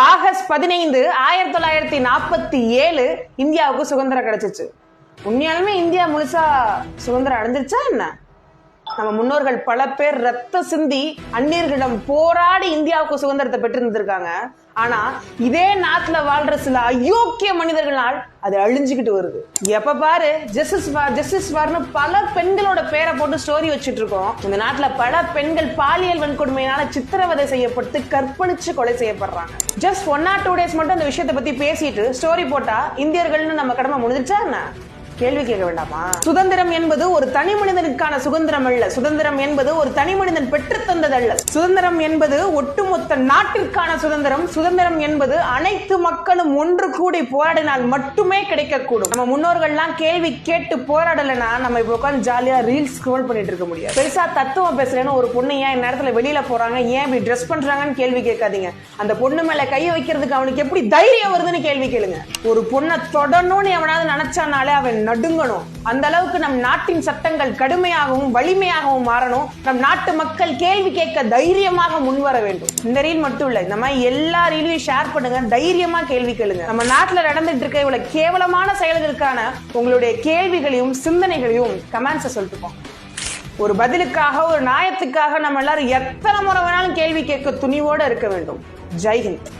August 15 1947 இந்தியாவுக்கு சுதந்திரம் கிடைச்சிச்சு. உண்மையாலுமே இந்தியா முழுசா சுதந்திரம் அடைஞ்சிருச்சா என்ன? நம்ம முன்னோர்கள் பல பேர் ரத்த சிந்தி அந்நியர்களிடம் போராடி இந்தியாவுக்கு சுதந்திரத்தை பெற்று இருந்திருக்காங்க. ஆனா இதே நாட்டுல வாழ்ற சில அயோக்கிய மனிதர்களால் அது அழிஞ்சுக்கிட்டு வருது. எப்ப பாரு ஜஸ்டிஸ் வார்னு பல பெண்களோட பேரை போட்டு ஸ்டோரி வச்சுட்டு இருக்கோம். இந்த நாட்டுல பல பெண்கள் பாலியல் வன்கொடுமையினால சித்திரவதை செய்யப்பட்டு கற்பழிச்சு கொலை செய்யப்படுறாங்க. ஜஸ்ட் 1 or 2 days மட்டும் அந்த விஷயத்தை பத்தி பேசிட்டு ஸ்டோரி போட்டா இந்தியர்கள்னு நம்ம கடமை முடிஞ்சிருச்சா என்ன? கேள்வி கேட்க வேண்டாமா? சுதந்திரம் என்பது ஒரு தனி மனிதனுக்கான சுதந்திரம் அல்ல. சுதந்திரம் என்பது ஒரு தனி மனிதன் பெற்று தந்ததல்ல. சுதந்திரம் என்பது ஒட்டுமொத்த நாட்டிற்கான சுதந்திரம். சுதந்திரம் என்பது அனைத்து மக்களும் ஒன்று கூடி போராடினால் மட்டுமே கிடைக்கக்கூடும். நம்ம முன்னோர்கள்லாம் கேள்வி கேட்டு போராடலைன்னா நம்ம இப்ப உட்காந்து ஜாலியா ரீல்ஸ் ஸ்க்ரோல் பண்ணிட்டு இருக்க முடியாது. பெருசா தத்துவம் பேசுறேன்னு ஒரு பொண்ணு ஏன் நேரத்துல வெளியில போறாங்க, ஏன் இப்படி ட்ரெஸ் பண்றாங்கன்னு கேள்வி கேட்காதீங்க. அந்த பொண்ணு மேல கையை வைக்கிறதுக்கு அவனுக்கு எப்படி தைரியம் வருதுன்னு கேள்வி கேளுங்க. ஒரு பொண்ணை தொடணும்னு எவனாவது நினைச்சானாலே அவன் நடுங்கணும். அந்த அளவுக்கு நம் நாட்டின் சட்டங்கள் கடுமையாகவும் வலிமையாகவும் மாறணும். நம் நாட்டு மக்கள் கேள்வி கேட்க தைரியமாக முன்வர வேண்டும். இந்த ரீல் மட்டும் இல்ல, இந்த மாதிரி எல்லா ரீலையும் ஷேர் பண்ணுங்க. தைரியமா கேள்வி கேளுங்க. நம்ம நாட்டுல நடந்துட்டு இருக்க இவ்வளவு கேவலமான செயல்களுக்கான உங்களுடைய கேள்விகளையும் சிந்தனைகளையும் கமெண்ட்ஸை சொல்லிட்டுப்போம். ஒரு பதிலுக்காக, ஒரு நியாயத்துக்காக நம்ம எல்லாரும் எத்தனை முறை வேணாலும் கேள்வி கேட்க துணிவோட இருக்க வேண்டும். ஜெய் ஹிந்த்.